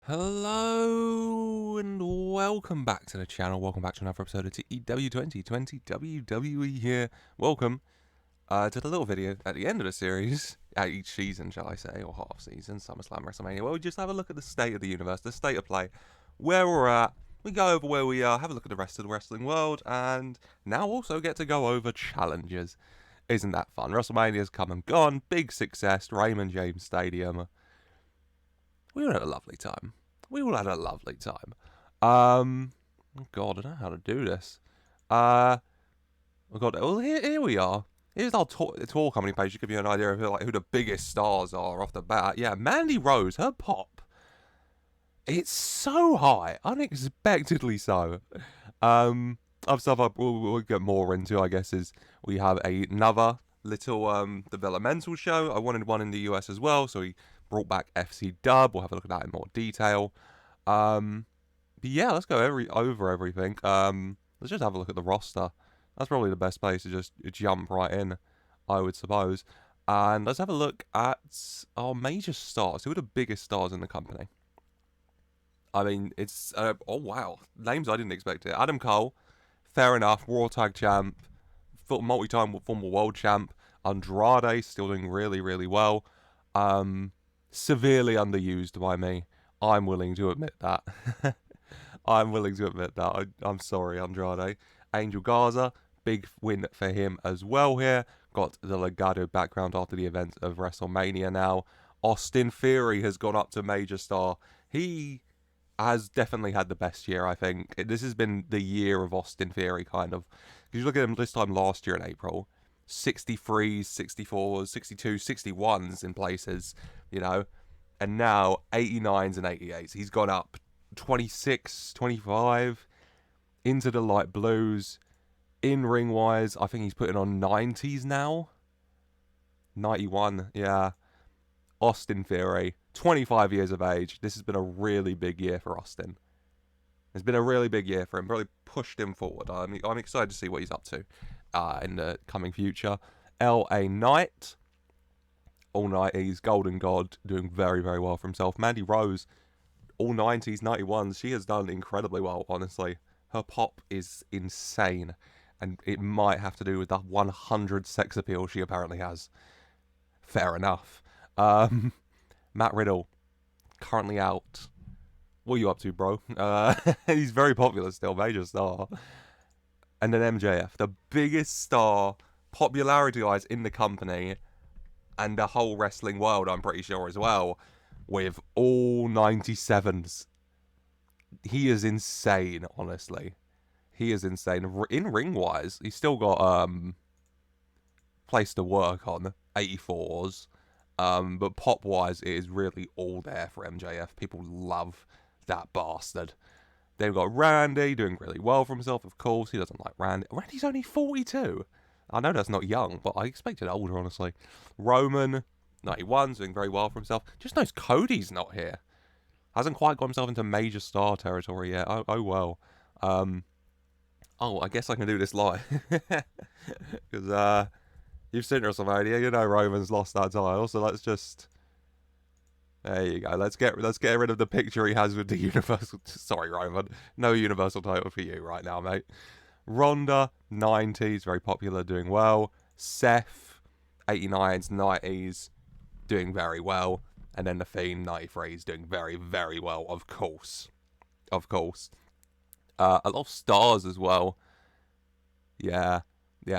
Hello and welcome back to the channel. Welcome back to another episode of TEW 2020 WWE here. Welcome to the little video at the end of the series, at each season, shall I say, or half season, SummerSlam, WrestleMania, where we just have a look at the state of the universe, the state of play, where we're at. We go over where we are, have a look at the rest of the wrestling world, and now also get to go over challenges. Isn't that fun? WrestleMania's come and gone, big success, Raymond James Stadium. We all had a lovely time. Oh God, I don't know how to do this. Oh God, well here we are. Here's our tour company page to give you an idea of who the biggest stars are off the bat. Yeah, Mandy Rose, her pop. It's so high, unexpectedly so. Other stuff we'll get more into, I guess, is we have another little developmental show. I wanted one in the US as well, so we brought back FC Dub. We'll have a look at that in more detail. But yeah, let's go over everything. Let's just have a look at the roster. That's probably the best place to just jump right in, I would suppose. And let's have a look at our major stars. Who are the biggest stars in the company? I mean, it's... oh, wow. Names I didn't expect it. Adam Cole, fair enough. Raw Tag Champ. Multi-time former World Champ. Andrade, still doing really, really well. Severely underused by me. I'm willing to admit that. I'm sorry, Andrade. Angel Garza, big win for him as well here. Got the Legado background after the event of WrestleMania now. Austin Theory has gone up to major star. He has definitely had the best year, I think. This has been the year of Austin Theory, kind of. Because you look at him this time last year in April. 63s, 64s, 62s, 61s in places, you know. And now 89s and 88s. He's gone up 26, 25 into the light blues. In ring wise, I think he's putting on 90s now. 91, yeah. Austin Theory, 25 years of age. This has been a really big year for Austin. It's been a really big year for him. Probably pushed him forward. I'm excited to see what he's up to in the coming future. LA Knight. All 90s, Golden God, doing very, very well for himself. Mandy Rose, all 90s, 91s. She has done incredibly well, honestly. Her pop is insane. And it might have to do with that 100 sex appeal she apparently has. Fair enough. Matt Riddle, currently out. What are you up to, bro? He's very popular still, major star. And then MJF, the biggest star, popularity-wise, in the company, and the whole wrestling world, I'm pretty sure, as well, with all 97s. He is insane, honestly. He is insane. In ring-wise, he's still got place to work on, 84s. But pop-wise, it is really all there for MJF. People love that bastard. They've got Randy doing really well for himself, of course. He doesn't like Randy. Randy's only 42. I know that's not young, but I expected older, honestly. Roman, 91, doing very well for himself. Just knows Cody's not here. Hasn't quite got himself into major star territory yet. Oh well. I guess I can do this live. Because, you've seen WrestleMania, you know Roman's lost that title, so let's just... There you go. Let's get rid of the picture he has with the Universal... Sorry, Roman. No Universal title for you right now, mate. Ronda, 90s, very popular, doing well. Seth, 89s, 90s, doing very well. And then The Fiend, 93s, doing very, very well, of course. Of course. A lot of stars as well. Yeah.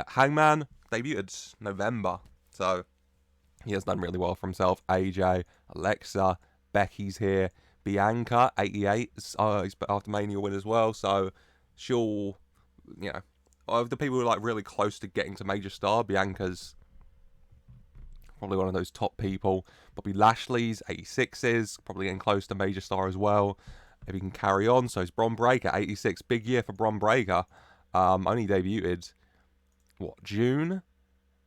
Hangman debuted November, so he has done really well for himself. AJ, Alexa, Becky's here. Bianca, 88, he's after Mania win as well, so she'll... You know, of the people who are like really close to getting to major star, Bianca's probably one of those top people. Bobby Lashley's 86s, probably getting close to major star as well. If he can carry on, so is Braun Breaker, 86. Big year for Braun Breaker. Only debuted, June?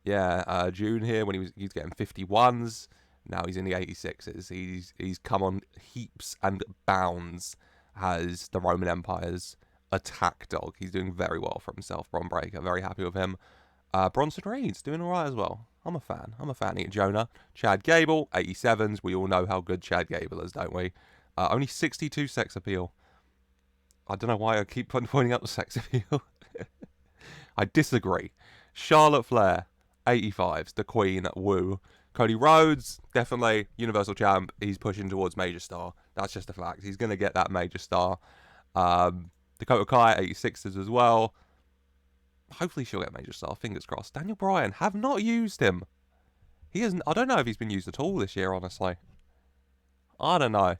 Yeah, June here when he's getting 51s. Now he's in the 86s. He's come on heaps and bounds as the Roman Empire's attack dog. He's doing very well for himself, Braun Breaker. Very happy with him. Bronson Reed's doing alright as well. I'm a fan. Ian Jonah. Chad Gable, 87s. We all know how good Chad Gable is, don't we? Only 62 sex appeal. I don't know why I keep pointing out the sex appeal. I disagree. Charlotte Flair, 85s, the Queen, woo. Cody Rhodes, definitely Universal Champ. He's pushing towards Major Star. That's just a fact. He's going to get that Major Star. Dakota Kai, 86s as well. Hopefully she'll get Major Star. Fingers crossed. Daniel Bryan, have not used him. He hasn't. I don't know if he's been used at all this year, honestly. I don't know.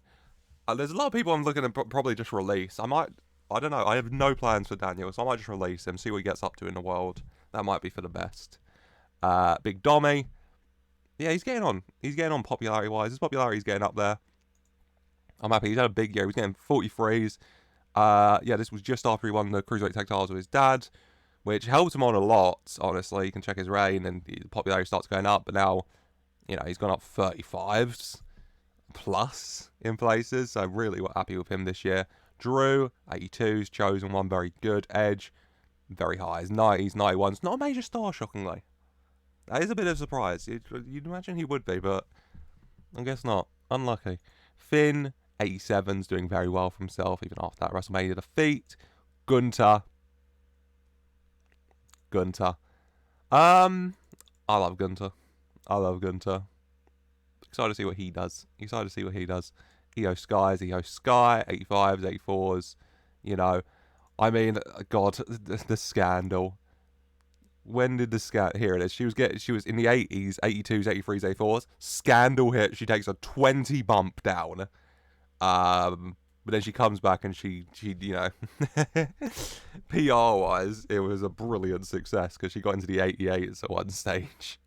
There's a lot of people I'm looking to probably just release. I don't know. I have no plans for Daniel, so I might just release him, see what he gets up to in the world. That might be for the best. Big Dommy. Yeah, he's getting on. He's getting on popularity-wise. His popularity's getting up there. I'm happy. He's had a big year. He's getting 43s. Yeah, this was just after he won the Cruiserweight Tag Titles with his dad, which helped him on a lot, honestly. You can check his reign, and the popularity starts going up. But now, he's gone up 35s plus in places. So really happy with him this year. Drew, 82s, chosen one, very good. Edge, very high. His 90s, 91s. Not a major star, shockingly. That is a bit of a surprise. You'd imagine he would be, but I guess not. Unlucky. Finn, 87s, doing very well for himself, even after that WrestleMania defeat. Gunter. I love Gunter. Excited to see what he does. Io Sky, 85s, 84s. I mean, God, the scandal. When did the scandal? Here it is. She was in the 80s, 82s, 83s, 84s. Scandal hit. She takes a 20 bump down. But then she comes back and she PR-wise, it was a brilliant success because she got into the 88s at one stage.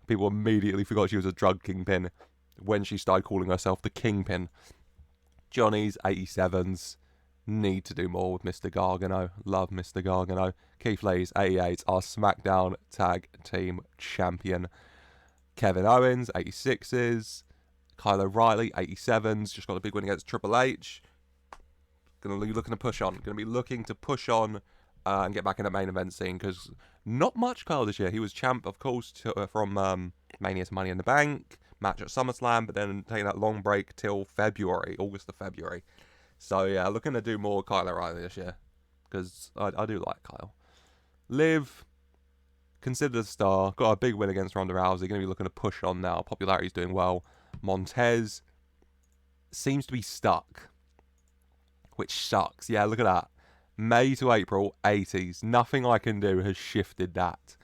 People immediately forgot she was a drug kingpin when she started calling herself the Kingpin. Johnny's 87s. Need to do more with Mr. Gargano. Love Mr. Gargano. Keith Lee's 88s, our SmackDown Tag Team Champion. Kevin Owens, 86s. Kyle O'Reilly, 87s. Just got a big win against Triple H. Going to be looking to push on. And get back in the main event scene because not much Kyle this year. He was champ, of course, from Mania to Money in the Bank. Match at SummerSlam, but then taking that long break till August to February. So, yeah, looking to do more Kyle O'Reilly this year. Because I do like Kyle. Liv, considered a star. Got a big win against Ronda Rousey. Going to be looking to push on now. Popularity's doing well. Montez seems to be stuck. Which sucks. Yeah, look at that. May to April, 80s. Nothing I can do has shifted that.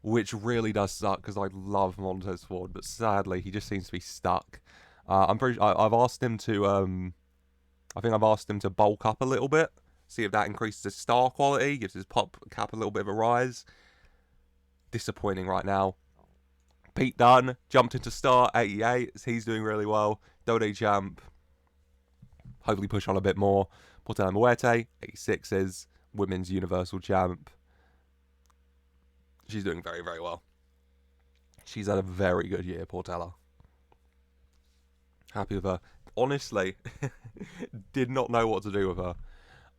Which really does suck because I love Montez Ford. But sadly, he just seems to be stuck. I've asked him to... I think I've asked him to bulk up a little bit, see if that increases his star quality, gives his pop cap a little bit of a rise. Disappointing right now. Pete Dunne jumped into star, 88s. He's doing really well. WWE champ. Hopefully push on a bit more. Portela Muerte, 86s. Women's Universal champ. She's doing very, very well. She's had a very good year, Portela. Happy with her. Honestly, did not know what to do with her.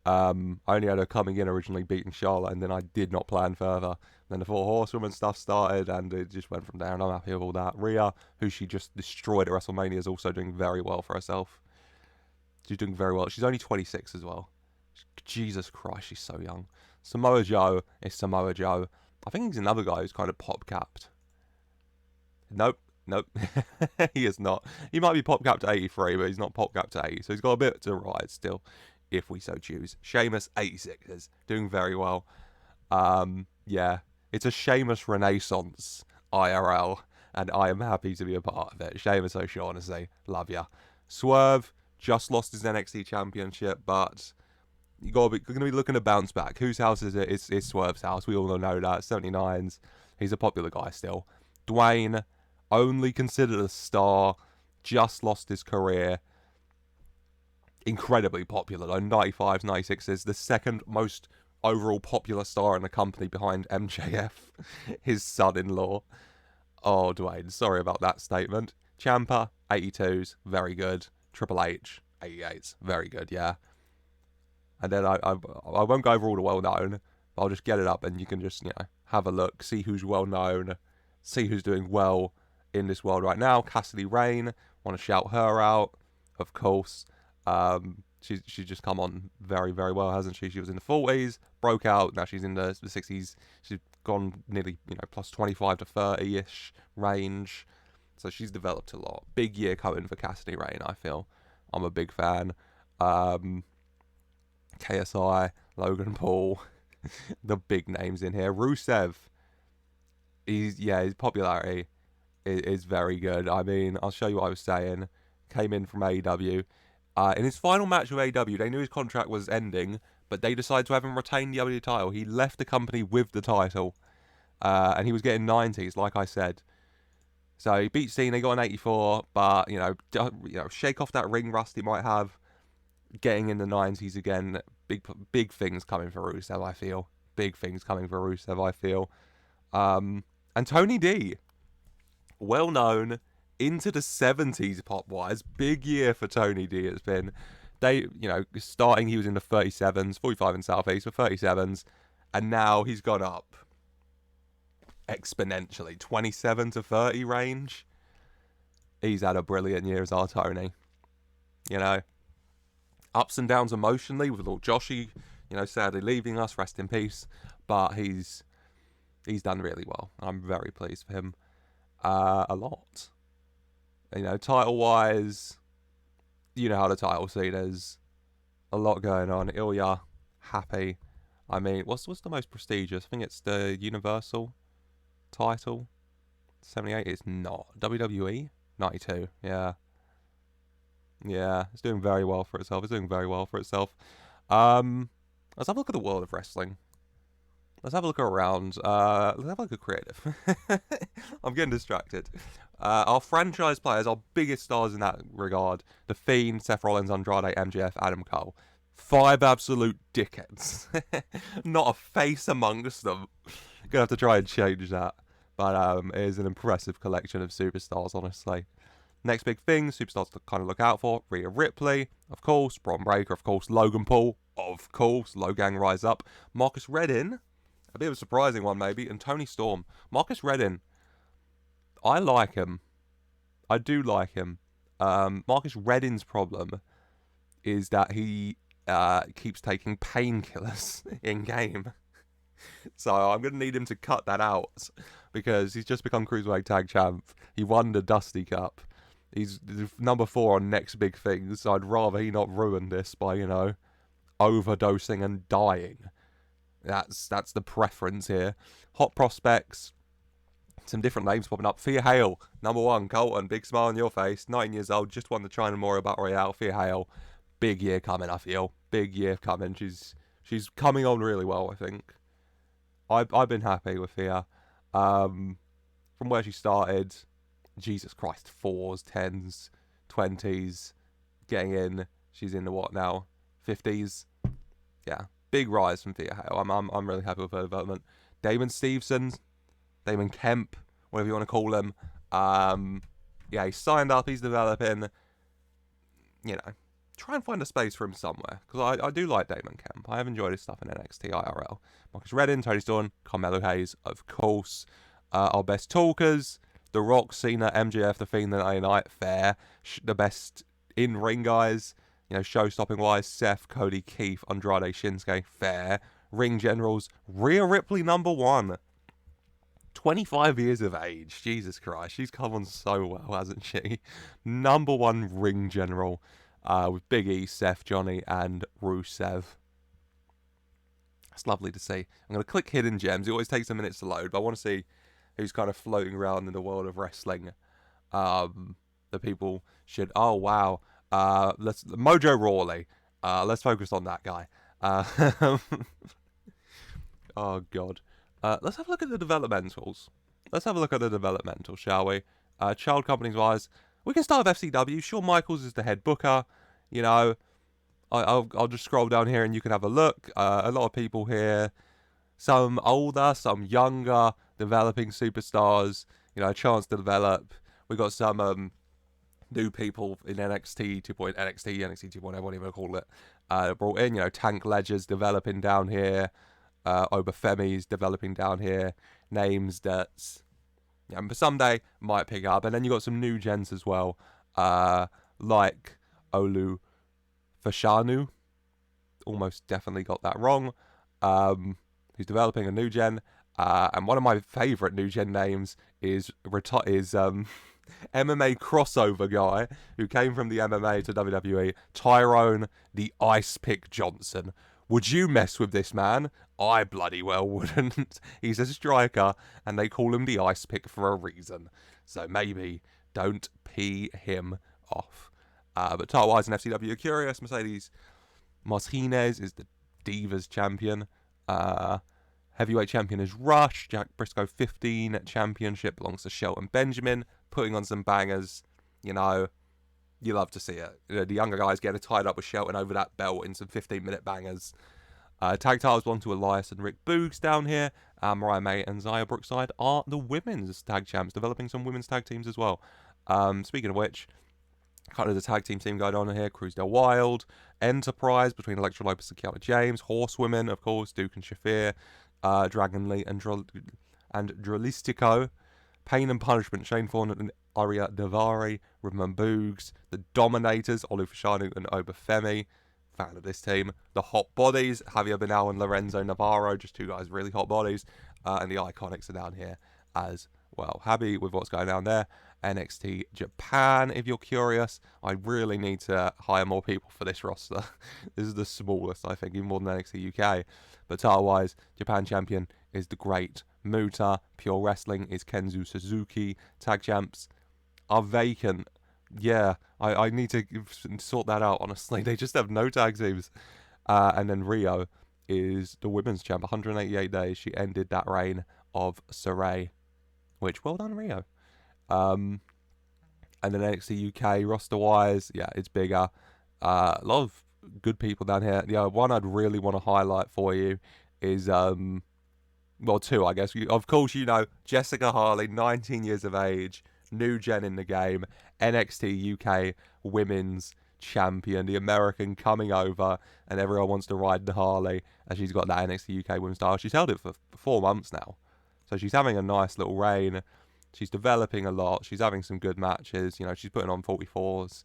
I only had her coming in originally beating Charlotte, and then I did not plan further. Then the Four Horsewomen stuff started, and it just went from there, and I'm happy with all that. Rhea, who she just destroyed at WrestleMania, is also doing very well for herself. She's doing very well. She's only 26 as well. Jesus Christ, she's so young. Samoa Joe is Samoa Joe. I think he's another guy who's kind of pop-capped. Nope. He is not. He might be pop-capped to 83, but he's not pop-capped to 80. So he's got a bit to rise still, if we so choose. Sheamus, 86ers, doing very well. Yeah, it's a Sheamus renaissance, IRL, and I am happy to be a part of it. Sheamus O'Shaughnessy, love ya. Swerve, just lost his NXT championship, but you're going to be looking to bounce back. Whose house is it? It's Swerve's house. We all know that. 79s. He's a popular guy still. Dwayne, only considered a star, just lost his career. Incredibly popular though, 95s, 96s, the second most overall popular star in the company behind MJF, his son-in-law. Oh, Dwayne, sorry about that statement. Ciampa, 82s, very good. Triple H, 88s, very good, yeah. And then I won't go over all the well-known, but I'll just get it up and you can just, have a look, see who's well-known, see who's doing well in this world right now. Cassidy Rain, want to shout her out. of course. She's just come on very, very well, hasn't she? She was in the 40s, broke out, now she's in the 60s. She's gone nearly, plus 25 to 30-ish range. So she's developed a lot. Big year coming for Cassidy Rayne, I feel. I'm a big fan. KSI, Logan Paul, the big names in here. Rusev, his popularity is very good. I mean, I'll show you what I was saying. Came in from AEW. In his final match with AEW, they knew his contract was ending, but they decided to have him retain the WWE title. He left the company with the title, and he was getting 90s, like I said. So he beat Cena, he got an 84, but, shake off that ring rust he might have. Getting in the 90s again, big things coming for Rusev, I feel. Big things coming for Rusev, I feel. And Tony D, well known, into the 70s pop-wise. Big year for Tony D it's been. They, starting he was in the 37s, 45 in Southeast, but 37s, and now he's gone up exponentially, 27 to 30 range. He's had a brilliant year as our Tony. Ups and downs emotionally with little Joshy, sadly leaving us, rest in peace. But he's done really well. I'm very pleased for him. A lot. Title-wise, how the title scene is. A lot going on. Ilja, happy. I mean, what's the most prestigious? I think it's the Universal title. 78. It's not. WWE? 92. Yeah. Yeah, it's doing very well for itself. Let's have a look at the world of wrestling. Let's have a look around. Let's have a look at creative. I'm getting distracted. Our franchise players, our biggest stars in that regard: The Fiend, Seth Rollins, Andrade, MJF, Adam Cole. 5 absolute dickheads. Not a face amongst them. Gonna have to try and change that. But it is an impressive collection of superstars, honestly. Next big thing, superstars to kind of look out for: Rhea Ripley, of course, Braun Breaker, of course, Logan Paul, of course, Logang Rise Up, Marcus Reddin, a bit of a surprising one maybe, and Tony Storm. Marcus Reddin, I like him. I do like him. Marcus Reddin's problem is that he keeps taking painkillers in-game. So I'm going to need him to cut that out, because he's just become Cruiserweight Tag Champ. He won the Dusty Cup. He's number 4 on next big things, so I'd rather he not ruin this by, overdosing and dying. That's the preference here. Hot prospects. Some different names popping up. Thea Hail, number 1, Colton. Big smile on your face. 19 years old, just won the China Memorial Battle Royale. Thea Hail, big year coming, I feel. Big year coming. She's coming on really well, I think. I've been happy with Thea. From where she started, Jesus Christ, 4s, 10s, 20s, getting in. She's in the what now? 50s. Yeah, big rise from Thea Hail. I'm really happy with her development. Damon Kemp, whatever you want to call him. Yeah, he's signed up. He's developing. Try and find a space for him somewhere, because I do like Damon Kemp. I have enjoyed his stuff in NXT IRL. Marcus Reddin, Tony Storm, Carmelo Hayes, of course. Our best talkers: The Rock, Cena, MJF, The Fiend, and Night. Fair. The best in-ring guys, show-stopping wise: Seth, Cody, Keith, Andrade, Shinsuke. Fair. Ring generals: Rhea Ripley, number 1. 25 years of age. Jesus Christ, she's come on so well, hasn't she? Number 1 ring general. With Big E, Seth, Johnny, and Rusev. That's lovely to see. I'm going to click Hidden Gems. It always takes a minute to load, but I want to see who's kind of floating around in the world of wrestling. The people should... Oh, wow. Mojo Rawley. Let's focus on that guy. Oh, God. Let's have a look at the developmentals. Shall we? Child companies-wise, we can start with FCW. Shawn Michaels is the head booker. I'll just scroll down here and you can have a look. A lot of people here. Some older, some younger, developing superstars. A chance to develop. We got some new people in NXT 2.0, NXT 2.0, whatever you want to call it. Brought in, Tank Ledger's developing down here. Obafemi's developing down here. Names that someday might pick up. And then you got some new gens as well. Like Olu Fashanu. Almost definitely got that wrong. Who's developing a new gen. And one of my favourite new gen names is MMA crossover guy who came from the MMA to WWE, Tyrone the Ice Pick Johnson. Would you mess with this man? I bloody well wouldn't. He's a striker, and they call him the Ice Pick for a reason. So maybe don't pee him off. But title-wise in FCW, you're curious, Mercedes Martinez is the Divas champion. Heavyweight champion is Rush. Jack Briscoe 15 championship belongs to Shelton Benjamin. Putting on some bangers. You know, you love to see it. You know, the younger guys getting tied up with Shelton over that belt in some 15-minute bangers. Tag titles belong to Elias and Rick Boogs down here. Mariah May and Zaya Brookside are the women's tag champs, developing some women's tag teams as well. Speaking of which, kind of the tag team going on here. Cruz Del Wild, Enterprise between Elektra Lopez and Kiana James, Horsewomen, of course, Duke and Shafir, Dragon Lee and Dralistico, Pain and Punishment, Shane Thorne and Aria Davari, Riverman Boogs, the Dominators, Olu Fashanu and Obafemi. Fan of this team. The Hot Bodies, Javier Benal and Lorenzo Navarro, just two guys, really hot bodies. And the Iconics are down here as well. Happy with what's going on there. NXT Japan, if you're curious. I really need to hire more people for this roster. This is the smallest, I think, even more than NXT UK. But title-wise, Japan champion is the Great Muta. Pure Wrestling is Kenzu Suzuki. Tag champs are vacant. Yeah, I need to sort that out, honestly. They just have no tag teams. And then Rio is the women's champ. 188 days. She ended that reign of Saray. Which, well done, Rio. And then NXT UK, roster-wise, yeah, it's bigger. A lot of good people down here. The one I'd really want to highlight for you is, well, two, I guess. Of course, you know, Jessica Harley, 19 years of age, new gen in the game, NXT UK women's champion, the American coming over, and everyone wants to ride the Harley, as she's got that NXT UK women's title. She's held it for 4 months now, so she's having a nice little reign. She's developing a lot. She's having some good matches. You know, she's putting on 44s.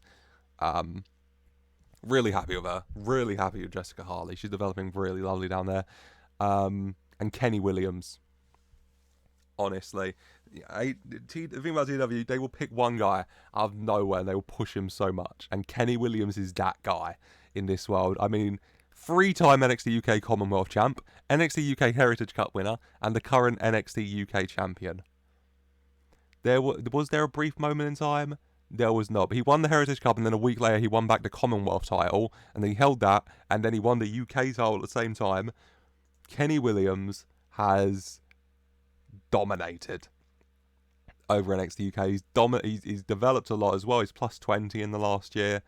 Really happy with her. Really happy with Jessica Harley. She's developing really lovely down there. And Kenny Williams. Honestly, the thing about TEW, they will pick one guy out of nowhere and they will push him so much. And Kenny Williams is that guy in this world. I mean, 3-time NXT UK Commonwealth champ, NXT UK Heritage Cup winner, and the current NXT UK champion. Was there a brief moment in time? There was not. But he won the Heritage Cup, and then a week later he won back the Commonwealth title, and then he held that, and then he won the UK title at the same time. Kenny Williams has dominated over NXT UK. He's developed a lot as well. He's plus 20 in the last year.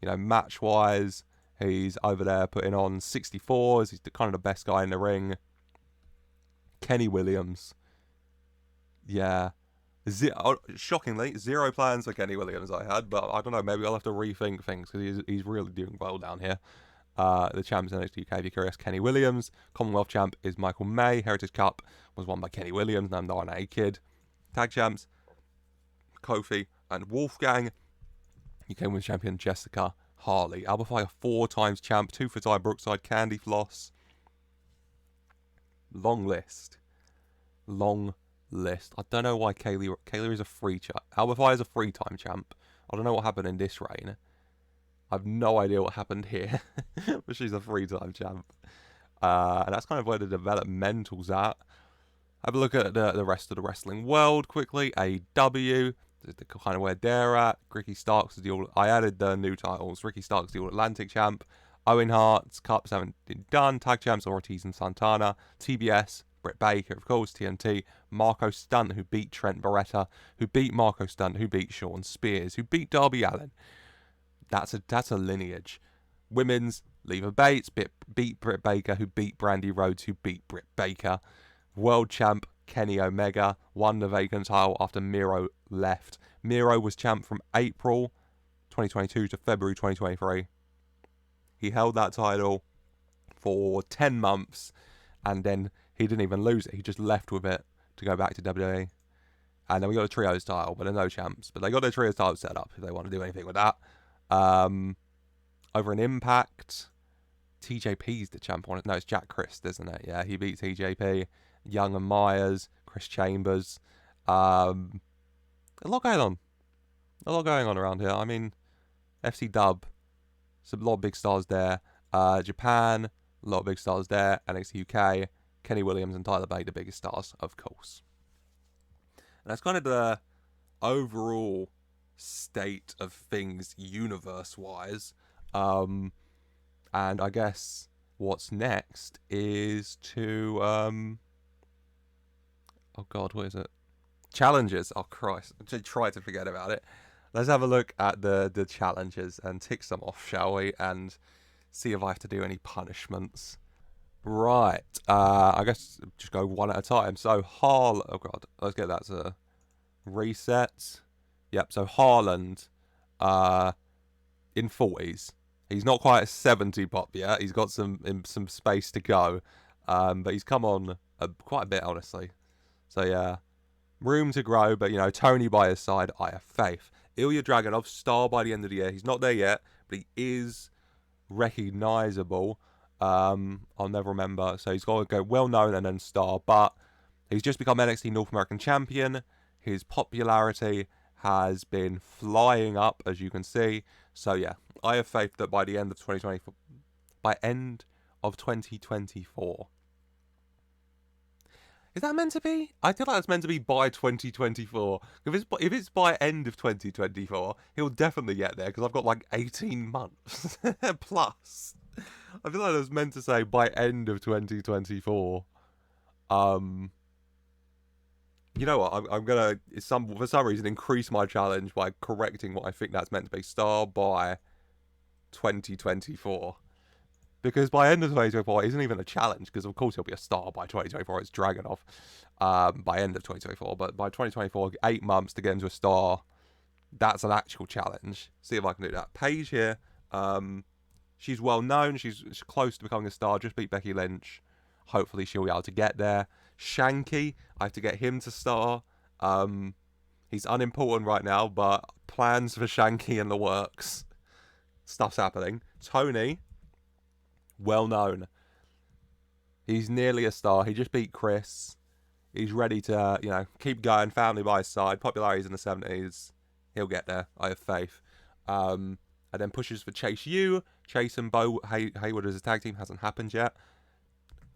You know, match-wise, he's over there putting on 64s. He's kind of the best guy in the ring. Kenny Williams. Yeah. Shockingly, 0 plans for Kenny Williams I had, but I don't know, maybe I'll have to rethink things because he's really doing well down here. The champs in NXT UK, if you're curious, Kenny Williams. Commonwealth champ is Michael May. Heritage Cup was won by Kenny Williams and Darna Kid. Tag champs, Kofi and Wolfgang. UK Women's Champion Jessica Harley. Alba Fire 4 times champ, 2 for Ty Brookside, Candy Floss. Long list. I don't know why Kaylee is a free champ. Alba Fire is a 3-time champ. I don't know what happened in this reign. I have no idea what happened here, but she's a 3-time champ. And that's kind of where the developmental's at. Have a look at the rest of the wrestling world quickly. AEW, the kind of where they're at. Ricky Starks is I added the new titles. Ricky Starks, the All-Atlantic champ. Owen Hart's Cups haven't been done. Tag champs, Ortiz and Santana. TBS, Britt Baker, of course, TNT. Marco Stunt, who beat Trent Beretta. Who beat Marco Stunt, who beat Sean Spears. Who beat Darby Allin. That's a lineage. Women's, Leva Bates beat Britt Baker, who beat Brandy Rhodes, who beat Britt Baker. World champ Kenny Omega won the vacant title after Miro left. Miro was champ from April 2022 to February 2023. He held that title for 10 months, and then he didn't even lose it. He just left with it to go back to WWE. And then we got a trios title, but they're no champs. But they got their trios title set up if they want to do anything with that. Over an Impact, TJP's the champ on it. No, it's Jack Christ, isn't it? Yeah, he beat TJP. Young and Myers, Chris Chambers. A lot going on. A lot going on around here. I mean, FC Dub, a lot of big stars there. Japan, a lot of big stars there. NXT UK, Kenny Williams and Tyler Bate, the biggest stars, of course. And that's kind of the overall state of things universe-wise. And I guess what's next is to... oh God, what is it? Challenges. Oh Christ, I try to forget about it. Let's have a look at the challenges and tick some off, shall we? And see if I have to do any punishments. Right. I guess just go one at a time. So Harland. Oh God, let's get that to reset. Yep. So Harland, in 40s. He's not quite a 70 pop yet. He's got some space to go. But he's come on quite a bit, honestly. So yeah, room to grow. But you know, Tony by his side, I have faith. Ilja Draganov, star by the end of the year. He's not there yet, but he is recognisable. I'll never remember. So he's got to go well known and then star. But he's just become NXT North American champion. His popularity has been flying up, as you can see. So yeah, I have faith that by the end of 2024, by end of 2024. Is that meant to be? I feel like it's meant to be by 2024. If it's by end of 2024, he'll definitely get there because I've got like 18 months plus. I feel like it was meant to say by end of 2024. You know what? I'm gonna for some reason increase my challenge by correcting what I think that's meant to be. Star by 2024. Because by end of 2024, it isn't even a challenge, because of course he'll be a star by 2024. It's Draganov by end of 2024. But by 2024, 8 months to get into a star, that's an actual challenge. See if I can do that. Paige here, she's well known. She's close to becoming a star. Just beat Becky Lynch. Hopefully she'll be able to get there. Shanky, I have to get him to star. He's unimportant right now, but plans for Shanky in the works. Stuff's happening. Tony... well known. He's nearly a star. He just beat Chris. He's ready to, you know, keep going. Family by his side. Popularity's in the 70s. He'll get there. I have faith. And then pushes for Chase U. Chase and Hayward as a tag team hasn't happened yet.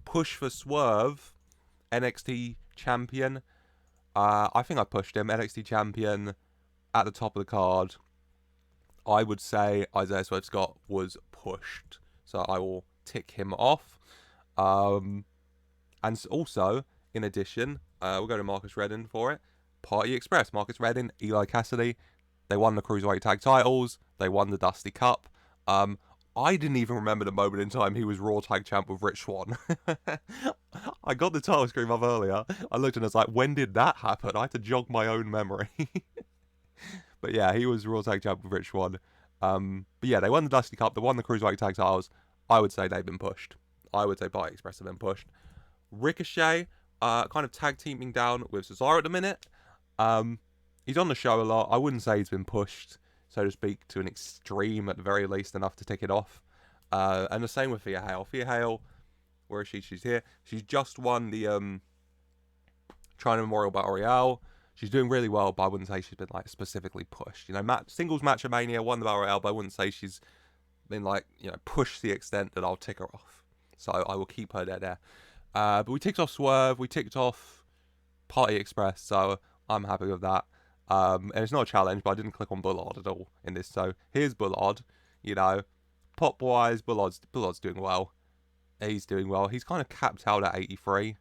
Push for Swerve. NXT champion. I think I pushed him. NXT champion at the top of the card. I would say Isaiah Swerve Scott was pushed. So I will tick him off. And also, in addition, we'll go to Marcus Redden for it. Party Express. Marcus Redden, Eli Cassidy. They won the Cruiserweight Tag Titles. They won the Dusty Cup. I didn't even remember the moment in time he was Raw Tag Champ with Rich Swann. I got the title screen up earlier. I looked and I was like, when did that happen? I had to jog my own memory. But yeah, he was Raw Tag Champ with Rich Swann. But yeah, they won the Dusty Cup. They won the Cruiserweight Tag Titles. I would say they've been pushed. I would say Party Express have been pushed. Ricochet, kind of tag teaming down with Cesaro at the minute. He's on the show a lot. I wouldn't say he's been pushed, so to speak, to an extreme at the very least, enough to tick it off. And the same with Thea Hail. Thea Hail, where is she? She's here. She's just won the China Memorial Battle Royale. She's doing really well, but I wouldn't say she's been like specifically pushed. You know, singles match at Mania, won the Battle Royale, but I wouldn't say she's been like, you know, pushed to the extent that I'll tick her off. So I will keep her there. But we ticked off Swerve, we ticked off Party Express, so I'm happy with that. And it's not a challenge, but I didn't click on Bullard at all in this. So here's Bullard. You know, pop wise, Bullard's doing well. He's doing well. He's kind of capped out at 83,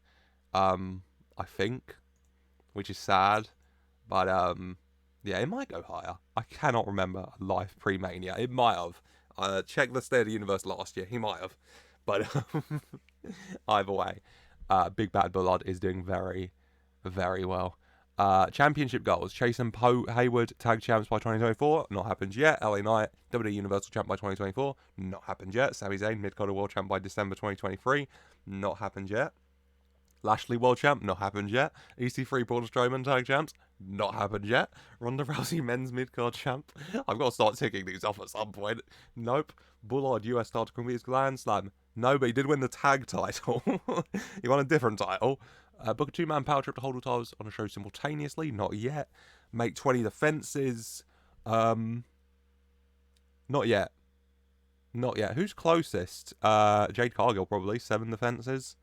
I think, which is sad. But yeah, it might go higher. I cannot remember live pre-Mania. It might have. Check the State of the Universe last year. He might have. But either way, Big Bad Bullard is doing very, very well. Championship goals. Chase and Hayward tag champs by 2024. Not happened yet. LA Knight, WWE Universal champ by 2024. Not happened yet. Sami Zayn, Midcard World champ by December 2023. Not happened yet. Lashley World champ. Not happened yet. EC3 Braun Strowman tag champs. Not happened yet. Ronda Rousey men's midcard champ. I've got to start ticking these off at some point. Nope. Bullard US title completes Grand Slam. No, but he did win the tag title. He won a different title. Book a two-man power trip to hold all titles on a show simultaneously. Not yet. Make 20 defenses. Not yet. Not yet. Who's closest? Jade Cargill, probably. 7 defenses.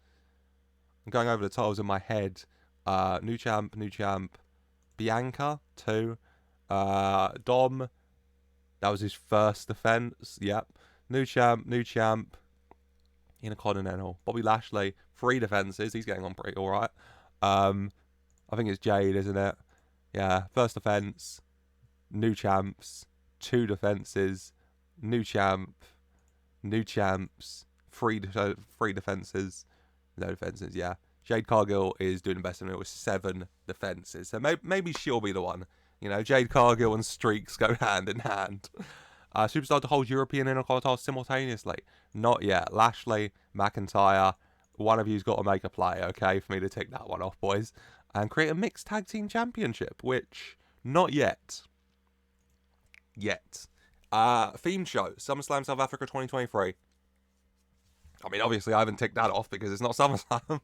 I'm going over the titles in my head. New champ. Bianca, 2. Dom, that was his first defense. Yep. New champ. Intercontinental. Bobby Lashley, 3 defenses. He's getting on pretty alright. I think it's Jade, isn't it? Yeah. First defense. New champs. 2 defenses. New champs. 3 defenses. No defenses, yeah. Jade Cargill is doing the best in it with 7 defenses. So maybe she'll be the one. You know, Jade Cargill and streaks go hand in hand. Superstar to hold European and Intercontinental titles simultaneously. Not yet. Lashley, McIntyre, one of you's got to make a play, okay, for me to tick that one off, boys. And create a mixed tag team championship, which, not yet. Theme show, SummerSlam South Africa 2023. I mean, obviously, I haven't ticked that off because it's not SummerSlam.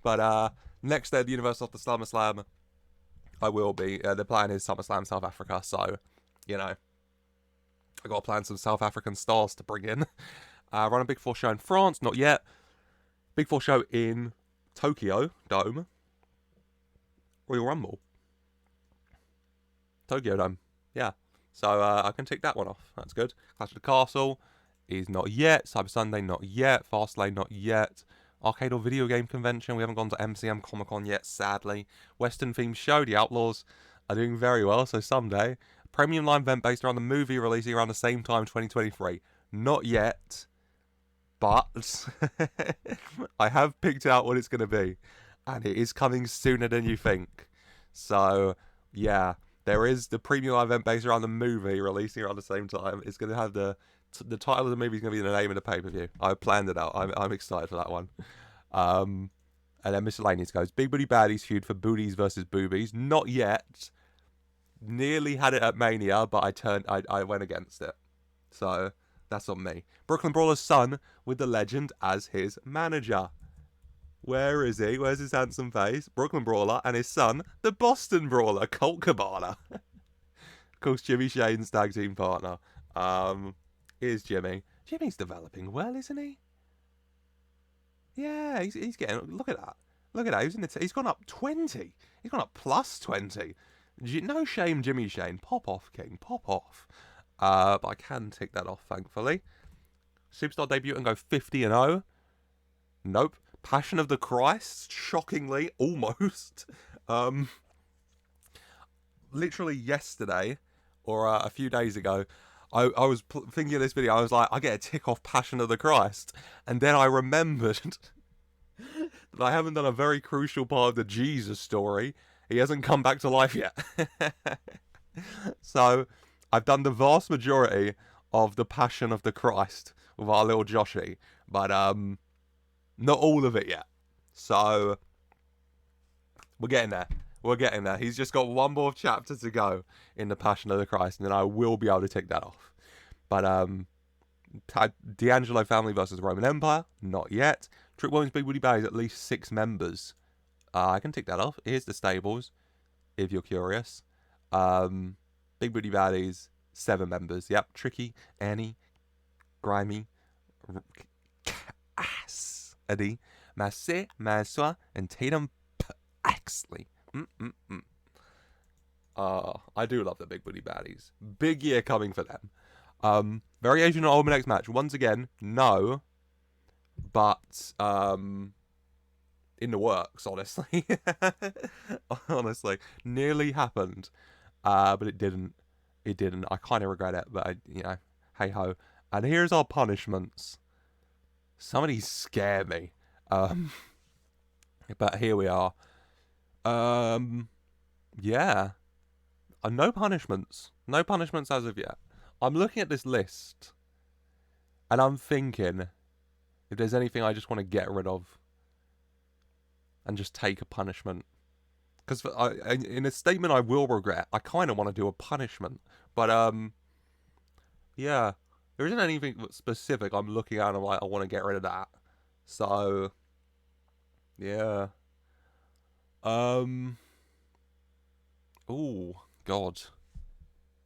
But next day at the Universal of the SummerSlam, I will be. The plan is SummerSlam South Africa. So, you know, I got to plan some South African stars to bring in. Run a Big 4 show in France. Not yet. Big 4 show in Tokyo Dome. Royal Rumble. Tokyo Dome. Yeah. So I can tick that one off. That's good. Clash of the Castle is not yet. Cyber Sunday, not yet. Fastlane, not yet. Arcade or Video Game Convention, we haven't gone to MCM Comic Con yet, sadly. Western themed show, The Outlaws are doing very well, so someday. Premium live event based around the movie releasing around the same time, 2023. Not yet, but I have picked out what it's going to be, and it is coming sooner than you think. So, yeah, there is the premium live event based around the movie releasing around the same time. It's going to have the title of the movie is going to be the name of the pay-per-view. I planned it out. I'm excited for that one. And then miscellaneous goes. Big Booty Baddies feud for booties versus boobies. Not yet. Nearly had it at Mania, but I went against it. So that's on me. Brooklyn Brawler's son with the legend as his manager. Where is he? Where's his handsome face? Brooklyn Brawler and his son, the Boston Brawler, Colt Cabana. Of course, Jimmy Shane's tag team partner. Here's Jimmy. Jimmy's developing well, isn't he? Yeah, he's getting. Look at that. Look at that. He's gone up 20. He's gone up plus 20. No shame, Jimmy Shane. Pop off, King. Pop off. But I can tick that off, thankfully. Superstar debut and go 50-0. Nope. Passion of the Christ. Shockingly, almost. Literally yesterday, or a few days ago, I was thinking of this video. I was like, I get a tick off Passion of the Christ. And then I remembered that I haven't done a very crucial part of the Jesus story. He hasn't come back to life yet. So I've done the vast majority of the Passion of the Christ with our little Joshy. But not all of it yet. So we're getting there. We're getting there. He's just got one more chapter to go in the Passion of the Christ, and then I will be able to tick that off. But D'Angelo family versus Roman Empire, not yet. Trick Williams Big Booty Baddies, at least 6 members. I can tick that off. Here's the stables, if you're curious. Big Booty Baddies, 7 members. Yep. Tricky, Annie, Grimy, Eddie, Massé, Maswa, and Tatum Axley. I do love the Big Booty Baddies. Big year coming for them. Variation on Ultimate X match. Once again, no. But, in the works, honestly. Honestly. Nearly happened. But it didn't. It didn't. I kind of regret it, but, hey ho. And here's our punishments. Some of these scare me. But here we are. Yeah. No punishments. No punishments as of yet. I'm looking at this list, and I'm thinking if there's anything I just want to get rid of and just take a punishment. Because in a statement I will regret, I kind of want to do a punishment. But, yeah. There isn't anything specific I'm looking at and I'm like, I want to get rid of that. So, yeah. Oh, God.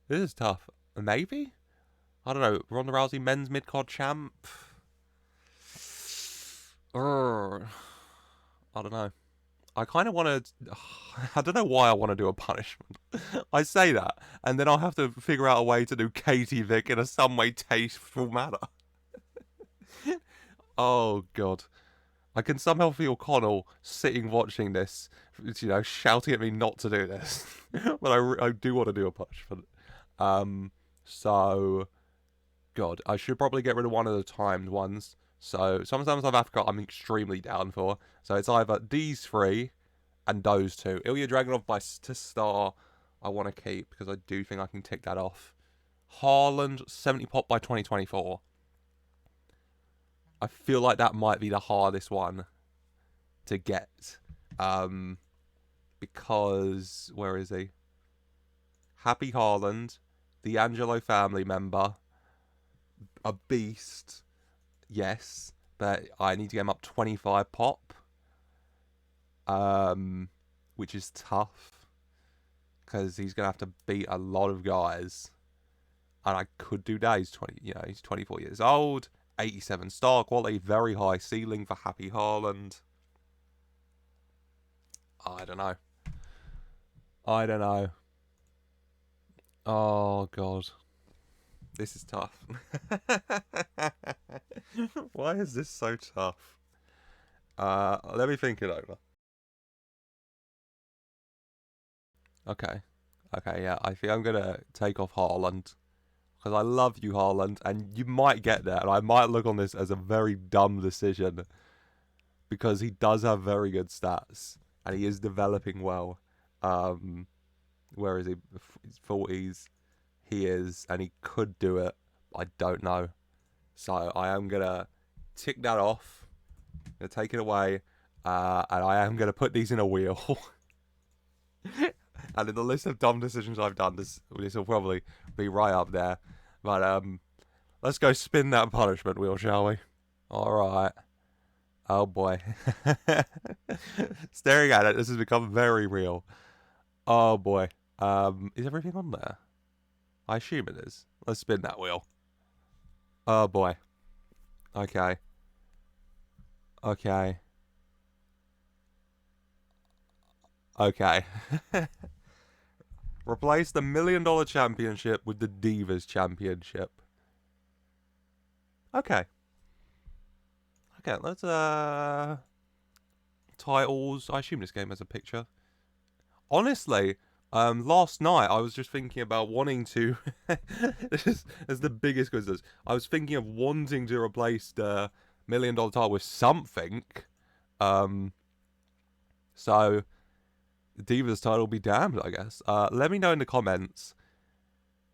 This is tough. Maybe? I don't know. Ronda Rousey, men's mid-card champ? I don't know. I kind of want to... I don't know why I want to do a punishment. I say that, and then I'll have to figure out a way to do Katie Vick in a some way tasteful manner. Oh, God. I can somehow feel Connell sitting watching this, you know, shouting at me not to do this. But I do want to do a punishment. So, God, I should probably get rid of one of the timed ones. So, sometimes South Africa I'm extremely down for. So, it's either these three and those two. Ilja Draganov to star, I want to keep because I do think I can tick that off. Harland, 70 pop by 2024. I feel like that might be the hardest one to get. Because, where is he? Happy Harland, the Angelo family member, a beast, yes, but I need to get him up 25 pop. Which is tough. Because he's going to have to beat a lot of guys. And I could do that. He's 24 years old. 87 star quality, very high ceiling for Happy Harland. I don't know. Oh, God. This is tough. Why is this so tough? Let me think it over. Okay, yeah. I think I'm going to take off Harland. Because I love you, Harland, and you might get there, and I might look on this as a very dumb decision. Because he does have very good stats, and he is developing well. Where is he? His 40s. He is, and he could do it. I don't know. So I am going to tick that off. I'm going to take it away. And I am going to put these in a wheel. And in the list of dumb decisions I've done, this will probably be right up there. But let's go spin that punishment wheel, shall we? All right. Oh boy. Staring at it, this has become very real. Oh boy. Is everything on there? I assume it is. Let's spin that wheel. Oh boy. Okay. Okay. Replace the $1 Million Championship with the Divas Championship. Okay, let's, titles. I assume this game has a picture. Honestly, last night I was just thinking about wanting to... this is the biggest coincidence. I was thinking of wanting to replace the $1 Million title with something. So... Divas title be damned, I guess. Let me know in the comments.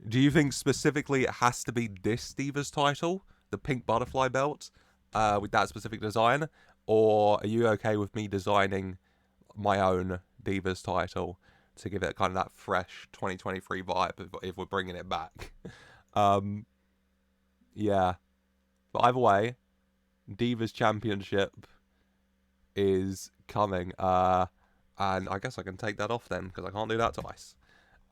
Do you think specifically it has to be this Divas title, the pink butterfly belt, with that specific design? Or are you okay with me designing my own Divas title to give it kind of that fresh 2023 vibe if we're bringing it back? Yeah. But either way, Divas Championship is coming. And I guess I can take that off then, because I can't do that twice.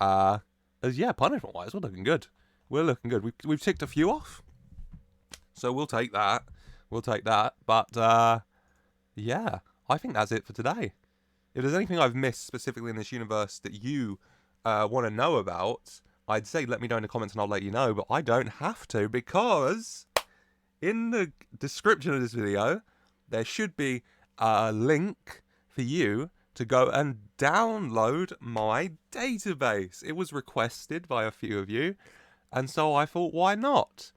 Yeah, punishment-wise, we're looking good. We've ticked a few off. So we'll take that. But, yeah, I think that's it for today. If there's anything I've missed specifically in this universe that you want to know about, I'd say let me know in the comments and I'll let you know. But I don't have to, because in the description of this video, there should be a link for you to go and download my database. It was requested by a few of you, and so I thought, why not?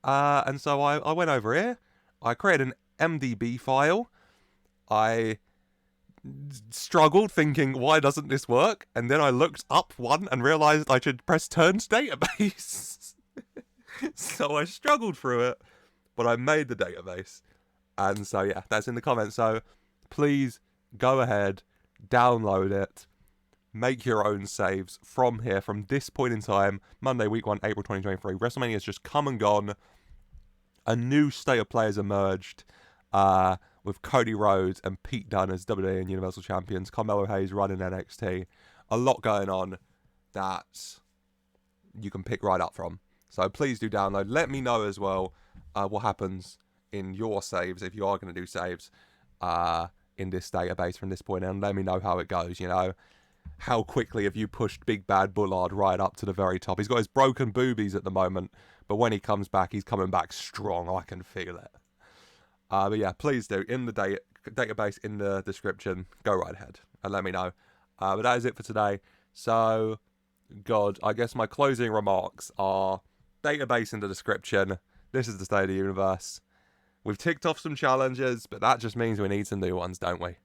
And so I went over here, I created an MDB file, I struggled thinking, why doesn't this work? And then I looked up one and realised I should press turn to database. So I struggled through it, but I made the database. And so yeah, that's in the comments, so please go ahead, download it. make your own saves from here, from this point in time. Monday, week 1, April 2023. WrestleMania has just come and gone. A new state of players emerged with Cody Rhodes and Pete Dunne as WWE and Universal Champions. Carmelo Hayes running NXT. A lot going on that you can pick right up from. So please do download. Let me know as well what happens in your saves, if you are going to do saves in this database from this point, and let me know how it goes, you know. How quickly have you pushed Big Bad Bullard right up to the very top? He's got his broken boobies at the moment, but when he comes back, he's coming back strong. I can feel it. But yeah, please do. In the database, in the description, go right ahead and let me know. But that is it for today. So, God, I guess my closing remarks are database in the description. This is the state of the universe. We've ticked off some challenges, but that just means we need some new ones, don't we?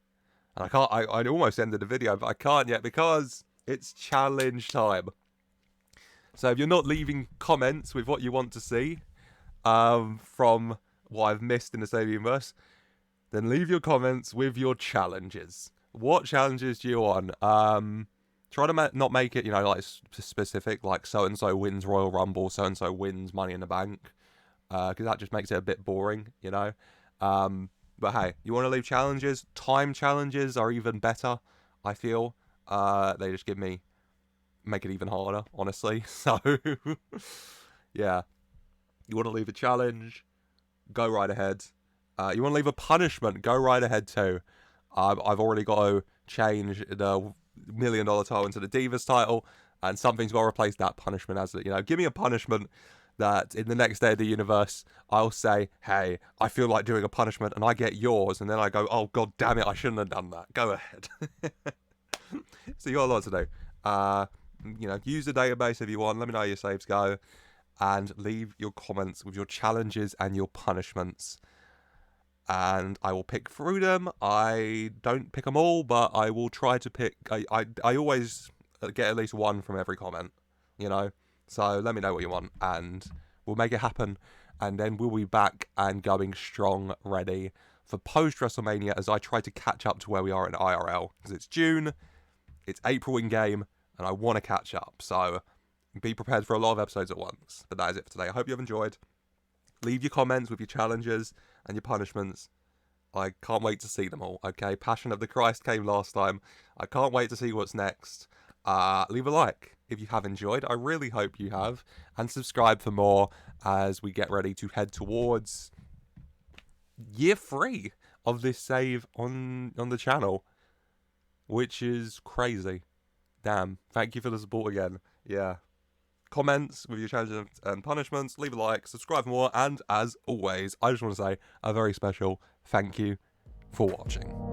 And I can't, I almost ended the video, but I can't yet because it's challenge time. So if you're not leaving comments with what you want to see from what I've missed in the state of the universe, then leave your comments with your challenges. What challenges do you want? Try to not make it, you know, like specific, like so-and-so wins Royal Rumble, so-and-so wins Money in the Bank. Because that just makes it a bit boring, you know. But hey, you want to leave challenges? Time challenges are even better, I feel. They just make it even harder, honestly. So, yeah. You want to leave a challenge? Go right ahead. You want to leave a punishment? Go right ahead too. I've already got to change the $1 million title into the Divas title, and something's got to replace that punishment as it. You know, give me a punishment that in the next day of the universe, I'll say, hey, I feel like doing a punishment, and I get yours, and then I go, oh, God damn it, I shouldn't have done that. Go ahead. So you got a lot to do. You know, use the database if you want. Let me know how your saves go, and leave your comments with your challenges and your punishments, and I will pick through them. I don't pick them all, but I will try to pick. I always get at least one from every comment, you know. So let me know what you want, and we'll make it happen. And then we'll be back and going strong, ready for post-WrestleMania as I try to catch up to where we are in IRL. Because it's June, it's April in-game, and I want to catch up. So be prepared for a lot of episodes at once. But that is it for today. I hope you have enjoyed. Leave your comments with your challenges and your punishments. I can't wait to see them all, okay? Passion of the Christ came last time. I can't wait to see what's next. Leave a like if you have enjoyed. I really hope you have. And subscribe for more as we get ready to head towards year 3 of this save on the channel, which is crazy. Damn. Thank you for the support again. Yeah. Comments with your challenges and punishments. Leave a like. Subscribe for more. And as always, I just want to say a very special thank you for watching.